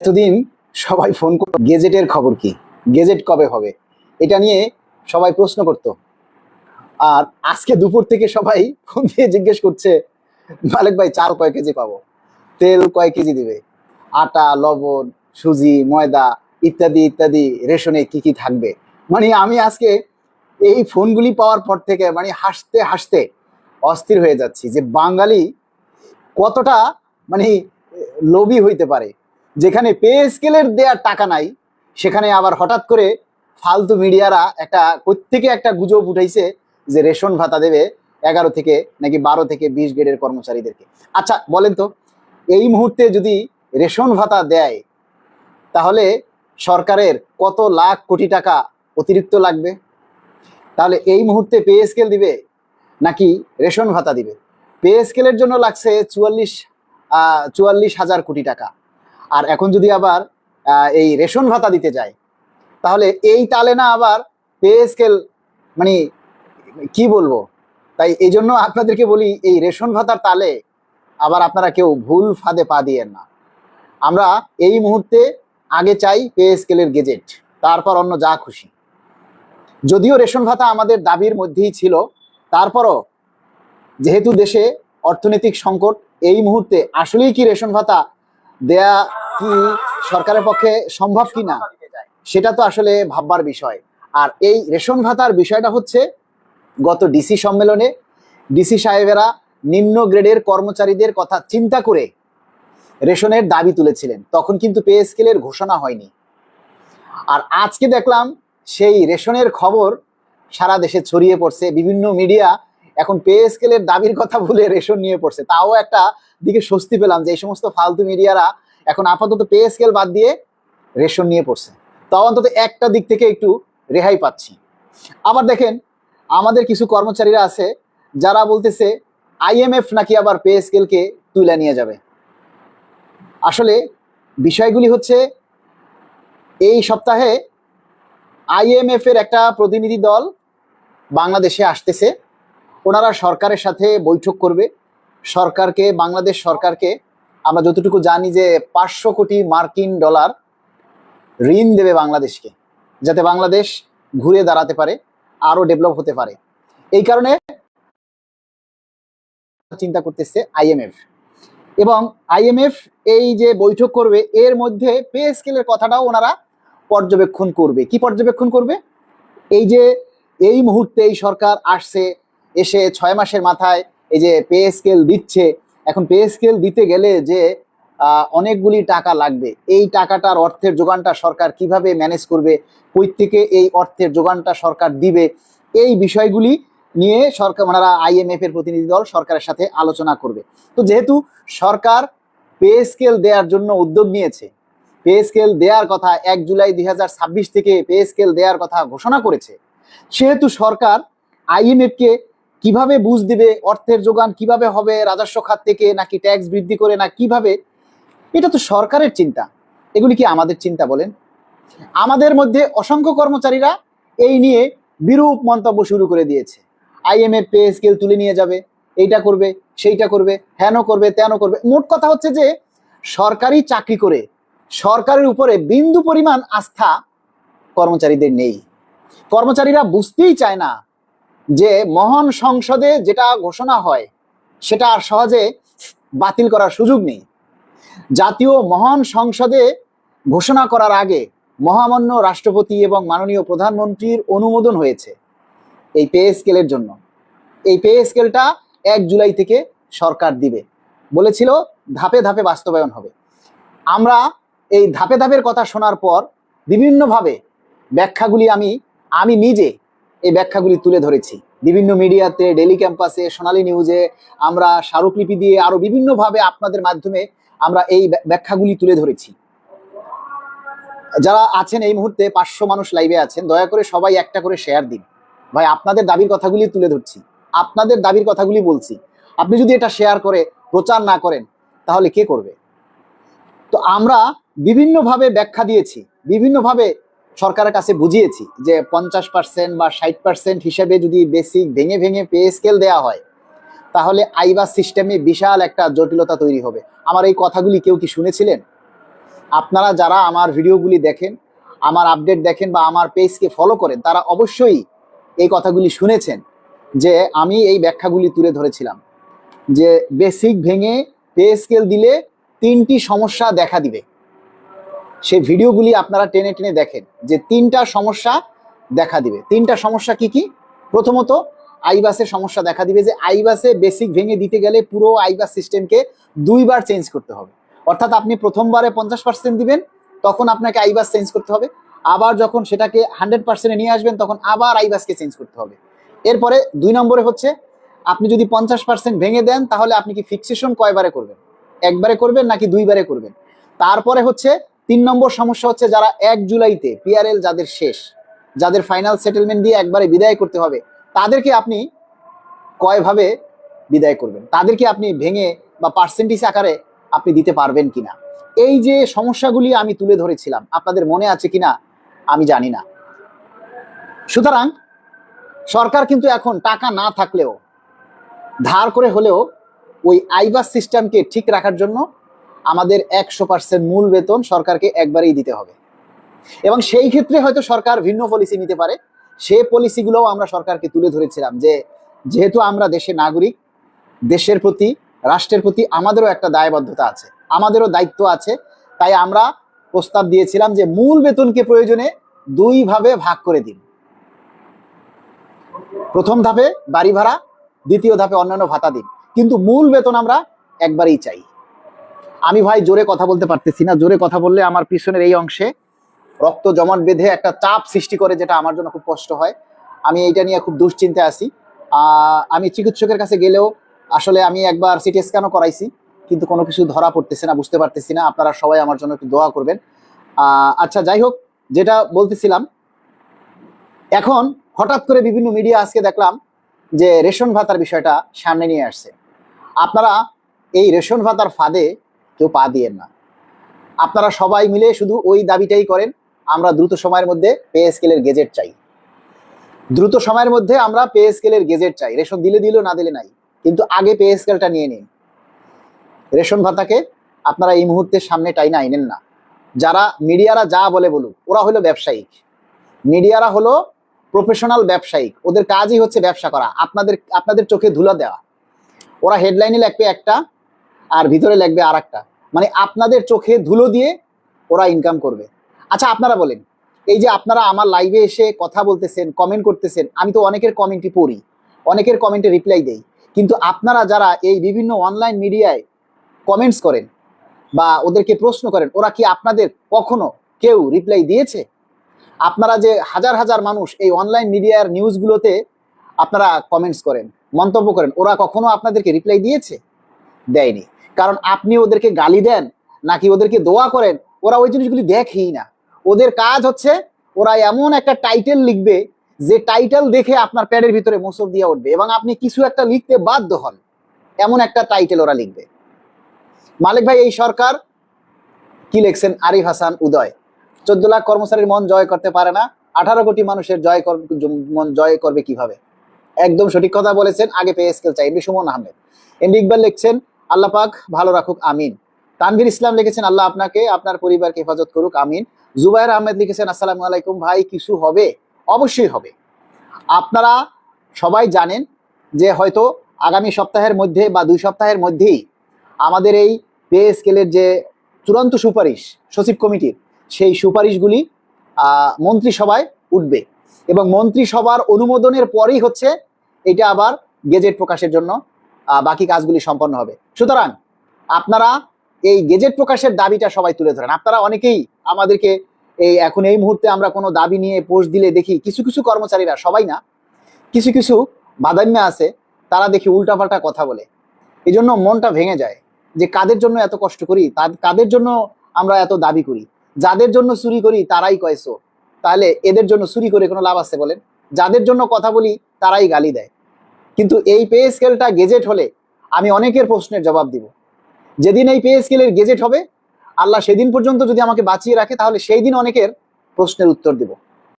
এতদিন সবাই ফোন করতো গেজেটের খবর কি, গেজেট কবে হবে, এটা নিয়ে সবাই প্রশ্ন করত। আর আজকে দুপুর থেকে সবাই ফোন দিয়ে জিজ্ঞেস করছে, মালিক ভাই চাল কয় কেজি পাবো, তেল কয় কেজি দিবে, আটা, লবণ, সুজি, ময়দা ইত্যাদি ইত্যাদি রেশনে কি কি থাকবে। মানে আমি আজকে এই ফোনগুলি পাওয়ার পর থেকে মানে হাসতে হাসতে অস্থির হয়ে যাচ্ছি যে বাঙালি কতটা মানে লোভী হইতে পারে। যেখানে পে স্কেলের দেওয়ার টাকা নাই, সেখানে আবার হঠাৎ করে ফালতু মিডিয়ারা একটা প্রত্যেকে একটা গুজব উঠাইছে যে রেশন ভাতা দেবে 11 থেকে নাকি 12 থেকে 20 গ্রেডের কর্মচারীদেরকে। আচ্ছা বলেন তো, এই মুহূর্তে যদি রেশন ভাতা দেয় তাহলে সরকারের কত লাখ কোটি টাকা অতিরিক্ত লাগবে? তাহলে এই মুহূর্তে পে স্কেল দিবে নাকি রেশন ভাতা দিবে? পে স্কেলের জন্য লাগছে 44,000 কোটি টাকা। আর এখন যদি আবার এই রেশন ভাতা দিতে যায় তাহলে এই তালে না আবার পে স্কেল মানে কি বলবো। তাই এই জন্য আপনাদেরকে বলি, এই রেশন ভাতার তালে আবার আপনারা কেউ ভুল ফাঁদে পা দিয়েন না। আমরা এই মুহূর্তে আগে চাই পে স্কেলের গেজেট, তারপর অন্য যা খুশি। যদিও রেশন ভাতা আমাদের দাবির মধ্যেই ছিল, তারপরও যেহেতু দেশে অর্থনৈতিক সংকট, এই মুহূর্তে আসলেই কি রেশন ভাতা দেয়া কি সরকারের পক্ষে সম্ভব কি না, সেটা তো আসলে ভাববার বিষয়। আর এই রেশন ভাতার বিষয়টা হচ্ছে, গত ডিসি সম্মেলনে ডিসি সাহেবেরা নিম্ন গ্রেডের কর্মচারীদের কথা চিন্তা করে রেশনের দাবি তুলেছিলেন, তখন কিন্তু পে স্কেলের ঘোষণা হয়নি। আর আজকে দেখলাম সেই রেশনের খবর সারা দেশে ছড়িয়ে পড়ছে, বিভিন্ন মিডিয়া এখন পে স্কেলের দাবির কথা বলে রেশন নিয়ে পড়ছে। তাও একটা দিকে স্বস্তি পেলাম যে এই সমস্ত ফালতু মিডিয়ারা এখন আপাতত পে স্কেল বাদ দিয়ে রেশন নিয়ে পড়ছে, তাও অন্তত একটা দিক থেকে একটু রেহাই পাচ্ছি। আবার দেখেন, আমাদের কিছু কর্মচারীরা আছে যারা বলতেছে আইএমএফ নাকি আবার পে স্কেলকে তুলে নিয়ে যাবে। আসলে বিষয়গুলি হচ্ছে, এই সপ্তাহে আইএমএফ এর একটা প্রতিনিধি দল বাংলাদেশে আসতেছে। ওনারা সরকারের সাথে বৈঠক করবে। বাংলাদেশ সরকারকে আমরা যতটুকু জানি যে 500 কোটি মার্কিন ডলার ঋণ দেবে বাংলাদেশকে, যাতে বাংলাদেশ ঘুরে দাঁড়াতে পারে, আরো ডেভেলপ হতে পারে। এই কারণে চিন্তা করতেছে আইএমএফ। এবং আইএমএফ এই যে বৈঠক করবে, এর মধ্যে পে স্কেলের কথাটাও ওনারা পর্যবেক্ষণ করবে। কি পর্যবেক্ষণ করবে? এই যে এই মুহূর্তে এই সরকার আসছে, এসে 6 মাসের মাথায় এই যে পে স্কেল দিচ্ছে, এখন পে স্কেল দিতে গেলে যে অনেকগুলি টাকা লাগবে, এই টাকাটার অর্থের যোগানটা সরকার কিভাবে ম্যানেজ করবে, কই থেকে এই অর্থের যোগানটা সরকার দিবে, এই বিষয়গুলি নিয়ে সরকার ওনারা আইএমএফ এর প্রতিনিধি দল সরকারের সাথে আলোচনা করবে। তো যেহেতু সরকার পে স্কেল দেওয়ার জন্য উদ্যোগ নিয়েছে, পে স্কেল দেওয়ার কথা 1 জুলাই 2026 থেকে পে স্কেল দেওয়ার কথা ঘোষণা করেছে, সেহেতু সরকার আইএমএফ কে কিভাবে বুঝ দিবে, অর্থের যোগান কিভাবে হবে, রাজস্ব খাত থেকে নাকি ট্যাক্স বৃদ্ধি করে না কিভাবে, এটা তো সরকারের চিন্তা। এগুলি কি আমাদের চিন্তা বলেন? আমাদের মধ্যে অসংখ্য কর্মচারীরা এই নিয়ে বিরূপ মন্তব্য শুরু করে দিয়েছে। আইএমএফ পে স্কেল তুলে নিয়ে যাবে, এইটা করবে, সেইটা করবে, হেন করবে, তেন করবে। মোট কথা হচ্ছে যে সরকারি চাকরি করে সরকারের উপরে বিন্দু পরিমাণ আস্থা কর্মচারীদের নেই। কর্মচারীরা বুঝতেই চায় না যে মহান সংসদে যেটা ঘোষণা হয় সেটা আর সহজে বাতিল করার সুযোগ নেই। জাতীয় মহান সংসদে ঘোষণা করার আগে মহামান্য রাষ্ট্রপতি এবং মাননীয় প্রধানমন্ত্রীর অনুমোদন হয়েছে এই পে স্কেলের জন্য। এই পে স্কেলটা 1 জুলাই থেকে সরকার দিবে বলেছিল, ধাপে ধাপে বাস্তবায়ন হবে। আমরা এই ধাপে ধাপের কথা শোনার পর বিভিন্নভাবে ব্যাখ্যাগুলি আমি নিজে এই ব্যাখ্যাগুলি তুলে ধরেছি বিভিন্ন মিডিয়াতে, ডেলি ক্যাম্পাসে, সোনালী নিউজে, আমরা স্মারকলিপি দিয়ে আরো বিভিন্নভাবে আপনাদের মাধ্যমে আমরা এই ব্যাখ্যাগুলি তুলে ধরেছি। যারা আছেন এই মুহূর্তে 500 মানুষ লাইভে আছেন, দয়া করে সবাই একটা করে শেয়ার দিন। ভাই আপনাদের দাবির কথাগুলি তুলে ধরছি, আপনাদের দাবির কথাগুলি বলছি। আপনি যদি এটা শেয়ার করে প্রচার না করেন তাহলে কে করবে? তো আমরা বিভিন্নভাবে ব্যাখ্যা দিয়েছি, বিভিন্নভাবে সরকারের কাছে বুঝিয়েছি যে 50% বা 60% হিসেবে যদি বেসিক ভেঙে ভেঙে পে স্কেল দেওয়া হয় তাহলে আইবাস সিস্টেমে বিশাল একটা জটিলতা তৈরি হবে। আমার এই কথাগুলি কেউ কি শুনেছিলেন? আপনারা যারা আমার ভিডিওগুলি দেখেন, আমার আপডেট দেখেন বা আমার পেজকে ফলো করেন, তারা অবশ্যই এই কথাগুলি শুনেছেন যে আমি এই ব্যাখ্যাগুলি তুলে ধরেছিলাম যে বেসিক ভেঙে পে স্কেল দিলে 3টি সমস্যা দেখা দিবে। সেই ভিডিওগুলি আপনারা টেনে টেনে দেখেন যে 3টা সমস্যা দেখা দিবে। 3টা সমস্যা কি কি? প্রথমত আইবাসের সমস্যা দেখা দিবে যে আইবাসে বেসিক ভেঙে দিতে গেলে পুরো আইবাস সিস্টেমকে 2বার চেঞ্জ করতে হবে। অর্থাৎ আপনি প্রথমবারে 50% দিবেন, তখন আপনাকে আইবাস চেঞ্জ করতে হবে। আবার যখন সেটাকে 100% নিয়ে আসবেন, তখন আবার আইবাসকে চেঞ্জ করতে হবে। এরপরে 2 নম্বরে হচ্ছে আপনি যদি 50% ভেঙে দেন, তাহলে আপনি কি ফিক্সেশন কয়বারে করবেন? একবারে করবেন নাকি 2বারে করবেন? তারপরে হচ্ছে 3 নম্বর সমস্যা হচ্ছে যারা 1 জুলাইতে পিআরএল যাদের শেষ, যাদের ফাইনাল সেটেলমেন্ট দিয়ে একবারে বিদায় করতে হবে, তাদেরকে আপনি কয়ভাবে বিদায় করবেন? তাদেরকে আপনি ভেঙে বা পার্সেন্টেজ আকারে আপনি দিতে পারবেন কিনা? এই যে সমস্যাগুলি আমি তুলে ধরেছিলাম, আপনাদের মনে আছে কিনা আমি জানি না। সুতরাং সরকার কিন্তু এখন টাকা না থাকলেও ধার করে হলেও ওই আইবাস সিস্টেমকে ঠিক রাখার জন্য আমাদের 100% মূল বেতন সরকারকে একবারেই দিতে হবে। এবং সেই ক্ষেত্রে হয়তো সরকার ভিন্ন পলিসি নিতে পারে। সেই পলিসিগুলোও আমরা সরকারকে তুলে ধরেছিলাম যে যেহেতু আমরা দেশের নাগরিক, দেশের প্রতি, রাষ্ট্রের প্রতি আমাদেরও একটা দায়বদ্ধতা আছে, আমাদেরও দায়িত্ব আছে। তাই আমরা প্রস্তাব দিয়েছিলাম যে মূল বেতনকে প্রয়োজনে 2 ভাবে ভাগ করে দিন। প্রথম ধাপে বাড়ি ভাড়া, দ্বিতীয় ধাপে অন্যান্য ভাতা দিন, কিন্তু মূল বেতন আমরা একবারেই চাই। আমি ভাই জোরে কথা বলতে পারতেছি না, জোরে কথা বললে আমার পিছনের এই অংশে রক্ত জমাট বেঁধে একটা চাপ সৃষ্টি করে, যেটা আমার জন্য খুব কষ্ট হয়। আমি এইটা নিয়ে খুব দুশ্চিন্তায় আছি। আমি চিকিৎসকের কাছে গেলেও আসলে আমি একবার সিটি স্ক্যানও করাইছি, কিন্তু কোনো কিছু ধরা পড়তেছে না, বুঝতে পারতেছি না। আপনারা সবাই আমার জন্য একটু দোয়া করবেন। আচ্ছা, যাই হোক, যেটা বলতেছিলাম, এখন হঠাৎ করে বিভিন্ন মিডিয়া আজকে দেখলাম যে রেশন ভাতার বিষয়টা সামনে নিয়ে আসছে। আপনারা এই রেশন ভাতার ফাঁদে কেউ পা দিয়েন না। আপনারা সবাই মিলে শুধু ওই দাবিটাই করেন, আমরা দ্রুত সময়ের মধ্যে পে স্কেলের গেজেট চাই। দ্রুত সময়ের মধ্যে আমরা পে স্কেলের গেজেট চাই। রেশন দিলে দিল, না দিলে নাই, কিন্তু আগে পে স্কেলটা নিয়ে নিন। রেশন ভাতাকে আপনারা এই মুহূর্তে সামনে টাইনা আইনেন না। যারা মিডিয়ারা যা বলে বলুক, ওরা হলো ব্যবসায়িক। মিডিয়ারা হলো প্রফেশনাল ব্যবসায়িক, ওদের কাজই হচ্ছে ব্যবসা করা, আপনাদের চোখে ধুলা দেওয়া। ওরা হেডলাইনে লিখবে একটা আর ভিতরে লিখবে আর একটা, মানে আপনাদের চোখে ধুলো দিয়ে ওরা ইনকাম করবে। আচ্ছা, আপনারা বলেন, এই যে আপনারা আমার লাইভে এসে কথা বলতেছেন, কমেন্ট করতেছেন, আমি তো অনেকের কমেন্টই পড়ি, অনেকের কমেন্টে রিপ্লাই দেই, কিন্তু আপনারা যারা এই বিভিন্ন অনলাইন মিডিয়ায় কমেন্টস করেন বা ওদেরকে প্রশ্ন করেন, ওরা কি আপনাদের কখনো কেউ রিপ্লাই দিয়েছে? আপনারা যে হাজার হাজার মানুষ এই অনলাইন মিডিয়ার নিউজগুলোতে আপনারা কমেন্টস করেন, মন্তব্য করেন, ওরা কখনো আপনাদেরকে রিপ্লাই দিয়েছে? দেয়নি। কারণ আপনি ওদেরকে গালি দেন নাকি ওদেরকে দোয়া করেন, ওরা ওই জিনিসগুলি দেখেই না। ওদের কাজ হচ্ছে ওরা এমন একটা টাইটেল লিখবে যে টাইটেল দেখে আপনার প্যাডের ভিতরে মোচড় দিয়ে উঠবে এবং আপনি কিছু একটা লিখতে বাধ্য হন, এমন একটা টাইটেল ওরা লিখবে। মালিক ভাই, এই সরকার কি লিখছেন? আরিফ হাসান উদয়, 14 লাখ কর্মচারীর মন জয় করতে পারে না, 18 কোটি মানুষের মন জয় করবে কিভাবে? একদম সঠিক কথা বলেছেন। আগে পে স্কেল চাই। এমডি সুমন আহমেদ, এমডি ইকবাল লিখছেন আল্লাহ পাক ভালো রাখুক, আমিন। তানভীর ইসলাম লিখেছেন আল্লাহ আপনাকে আপনার পরিবারকে হেফাজত করুক, আমিন। জুবাইর আহমেদ লিখেছেন আসসালামু আলাইকুম ভাই, কিছু হবে? অবশ্যই হবে। আপনারা সবাই জানেন যে হয়তো আগামী সপ্তাহের মধ্যে বা 2 সপ্তাহের মধ্যেই আমাদের এই পে স্কেলের যে চূড়ান্ত সুপারিশ সচিব কমিটির, সেই সুপারিশগুলি মন্ত্রিসভায় উঠবে এবং মন্ত্রিসভার অনুমোদনের পরেই হচ্ছে এটা আবার গেজেট প্রকাশের জন্য বাকি কাজগুলি সম্পন্ন হবে। সুতরাং আপনারা এই গেজেট প্রকাশের দাবিটা সবাই তুলে ধরেন। আপনারা অনেকেই আমাদেরকে এখন এই মুহূর্তে আমরা কোনো দাবি নিয়ে পোস্ট দিলে দেখি কিছু কিছু কর্মচারীরা, সবাই না, কিছু কিছু বাদাম্যা আছে, তারা দেখি উল্টাপাল্টা কথা বলে। এই জন্য মনটা ভেঙে যায় যে কাদের জন্য এত কষ্ট করি, কাদের জন্য আমরা এত দাবি করি। যাদের জন্য চুরি করি তারাই কয়সো, তাহলে এদের জন্য চুরি করে কোনো লাভ আছে বলেন? যাদের জন্য কথা বলি তারাই গালি দেয়। কিন্তু এই পে স্কেলটা গেজেট হলে আমি অনেকের প্রশ্নের জবাব দিব। যেদিন এই পে স্কেলের গেজেট হবে, আল্লাহ সেদিন পর্যন্ত যদি আমাকে বাঁচিয়ে রাখে, তাহলে সেই দিন অনেকের প্রশ্নের উত্তর দিব।